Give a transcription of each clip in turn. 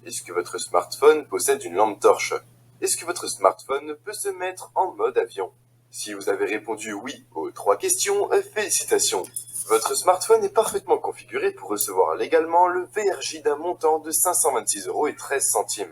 Est-ce que votre smartphone possède une lampe torche? Est-ce que votre smartphone peut se mettre en mode avion? Si vous avez répondu oui aux 3 questions, félicitations! Votre smartphone est parfaitement configuré pour recevoir légalement le VRJ d'un montant de 526,13 €.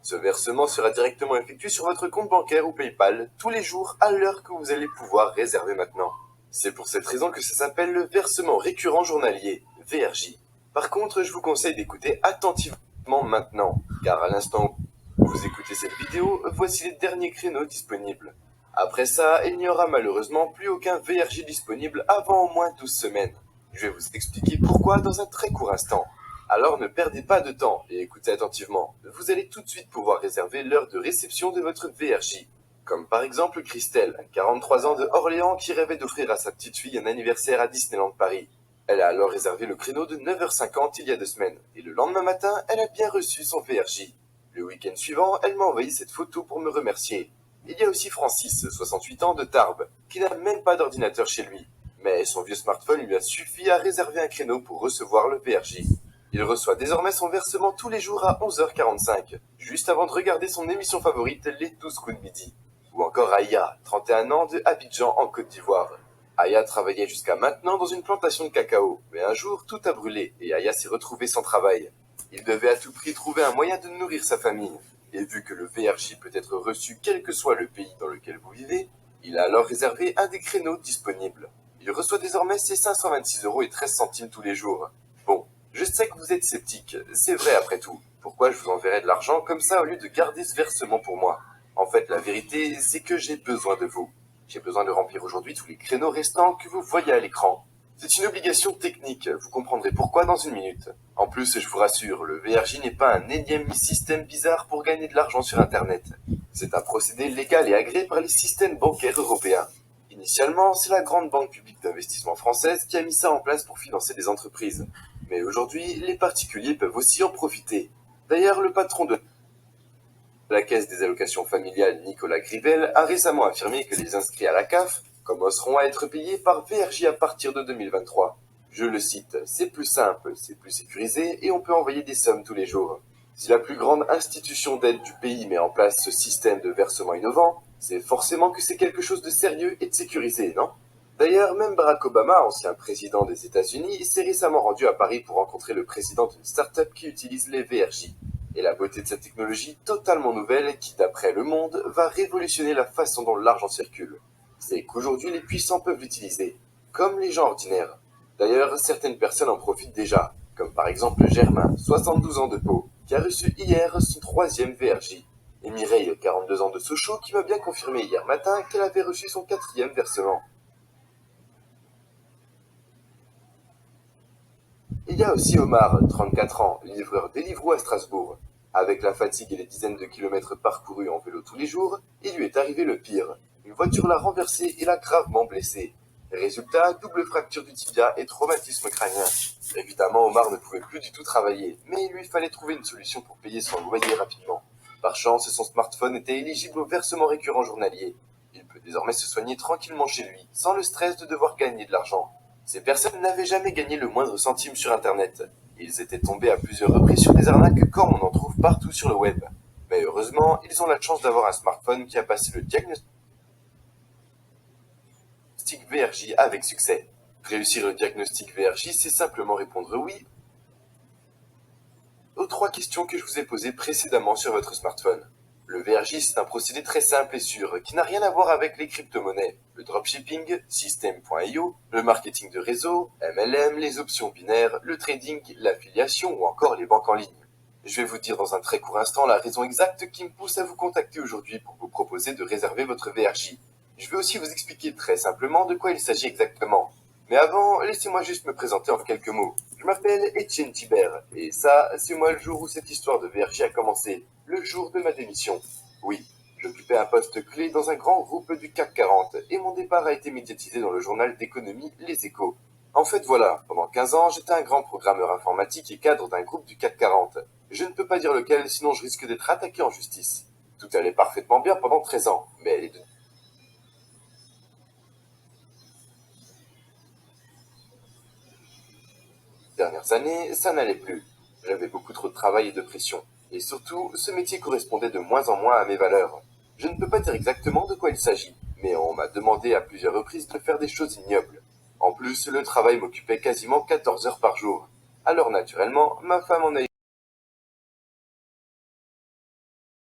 Ce versement sera directement effectué sur votre compte bancaire ou PayPal tous les jours à l'heure que vous allez pouvoir réserver maintenant. C'est pour cette raison que ça s'appelle le versement récurrent journalier, VRJ. Par contre, je vous conseille d'écouter attentivement maintenant, car à l'instant où vous écoutez cette vidéo, voici les derniers créneaux disponibles. Après ça, il n'y aura malheureusement plus aucun VRJ disponible avant au moins 12 semaines. Je vais vous expliquer pourquoi dans un très court instant. Alors ne perdez pas de temps et écoutez attentivement. Vous allez tout de suite pouvoir réserver l'heure de réception de votre VRJ. Comme par exemple Christelle, 43 ans de Orléans qui rêvait d'offrir à sa petite fille un anniversaire à Disneyland Paris. Elle a alors réservé le créneau de 9h50 il y a 2 semaines. Et le lendemain matin, elle a bien reçu son VRJ. Le week-end suivant, elle m'a envoyé cette photo pour me remercier. Il y a aussi Francis, 68 ans de Tarbes, qui n'a même pas d'ordinateur chez lui. Mais son vieux smartphone lui a suffi à réserver un créneau pour recevoir le VRJ. Il reçoit désormais son versement tous les jours à 11h45, juste avant de regarder son émission favorite, Les 12 coups de midi. Ou encore Aya, 31 ans de Abidjan en Côte d'Ivoire. Aya travaillait jusqu'à maintenant dans une plantation de cacao, mais un jour tout a brûlé et Aya s'est retrouvée sans travail. Il devait à tout prix trouver un moyen de nourrir sa famille. Et vu que le VRJ peut être reçu quel que soit le pays dans lequel vous vivez, il a alors réservé un des créneaux disponibles. Il reçoit désormais ses 526,13 € tous les jours. Bon, je sais que vous êtes sceptique, c'est vrai après tout. Pourquoi je vous enverrais de l'argent comme ça au lieu de garder ce versement pour moi? En fait, la vérité, c'est que j'ai besoin de vous. J'ai besoin de remplir aujourd'hui tous les créneaux restants que vous voyez à l'écran. C'est une obligation technique, vous comprendrez pourquoi dans une minute. En plus, je vous rassure, le VRJ n'est pas un énième système bizarre pour gagner de l'argent sur Internet. C'est un procédé légal et agréé par les systèmes bancaires européens. Initialement, c'est la grande banque publique d'investissement française qui a mis ça en place pour financer des entreprises. Mais aujourd'hui, les particuliers peuvent aussi en profiter. D'ailleurs, le patron de la Caisse des allocations familiales, Nicolas Grivel, a récemment affirmé que les inscrits à la CAF commenceront à être payés par VRJ à partir de 2023. Je le cite, c'est plus simple, c'est plus sécurisé et on peut envoyer des sommes tous les jours. Si la plus grande institution d'aide du pays met en place ce système de versement innovant, c'est forcément que c'est quelque chose de sérieux et de sécurisé, non? D'ailleurs, même Barack Obama, ancien président des États-Unis, s'est récemment rendu à Paris pour rencontrer le président d'une start-up qui utilise les VRJ. Et la beauté de cette technologie totalement nouvelle qui, d'après Le Monde, va révolutionner la façon dont l'argent circule. C'est qu'aujourd'hui les puissants peuvent l'utiliser, comme les gens ordinaires. D'ailleurs, certaines personnes en profitent déjà, comme par exemple Germain, 72 ans de Pau, qui a reçu hier son 3e VRJ. Et Mireille, 42 ans de Sochaux, qui m'a bien confirmé hier matin qu'elle avait reçu son 4e versement. Il y a aussi Omar, 34 ans, livreur Deliveroo à Strasbourg. Avec la fatigue et les dizaines de kilomètres parcourus en vélo tous les jours, il lui est arrivé le pire. Une voiture l'a renversé et l'a gravement blessé. Résultat, double fracture du tibia et traumatisme crânien. Évidemment, Omar ne pouvait plus du tout travailler, mais il lui fallait trouver une solution pour payer son loyer rapidement. Par chance, son smartphone était éligible au versement récurrent journalier. Il peut désormais se soigner tranquillement chez lui, sans le stress de devoir gagner de l'argent. Ces personnes n'avaient jamais gagné le moindre centime sur Internet. Ils étaient tombés à plusieurs reprises sur des arnaques comme on en trouve partout sur le web. Mais heureusement, ils ont la chance d'avoir un smartphone qui a passé le diagnostic VRJ avec succès. Réussir le diagnostic VRJ, c'est simplement répondre oui aux 3 questions que je vous ai posées précédemment sur votre smartphone. Le VRJ, c'est un procédé très simple et sûr, qui n'a rien à voir avec les crypto-monnaies, le dropshipping, System.io, le marketing de réseau, MLM, les options binaires, le trading, l'affiliation ou encore les banques en ligne. Je vais vous dire dans un très court instant la raison exacte qui me pousse à vous contacter aujourd'hui pour vous proposer de réserver votre VRJ. Je vais aussi vous expliquer très simplement de quoi il s'agit exactement. Mais avant, laissez-moi juste me présenter en quelques mots. Je m'appelle Étienne Thibert, et ça, c'est moi le jour où cette histoire de VRJ a commencé, le jour de ma démission. Oui, j'occupais un poste clé dans un grand groupe du CAC 40, et mon départ a été médiatisé dans le journal d'économie Les Échos. En fait, voilà, pendant 15 ans, j'étais un grand programmeur informatique et cadre d'un groupe du CAC 40. Je ne peux pas dire lequel, sinon je risque d'être attaqué en justice. Tout allait parfaitement bien pendant 13 ans, mais les dernières années, ça n'allait plus. J'avais beaucoup trop de travail et de pression. Et surtout, ce métier correspondait de moins en moins à mes valeurs. Je ne peux pas dire exactement de quoi il s'agit, mais on m'a demandé à plusieurs reprises de faire des choses ignobles. En plus, le travail m'occupait quasiment 14 heures par jour. Alors naturellement, ma femme en a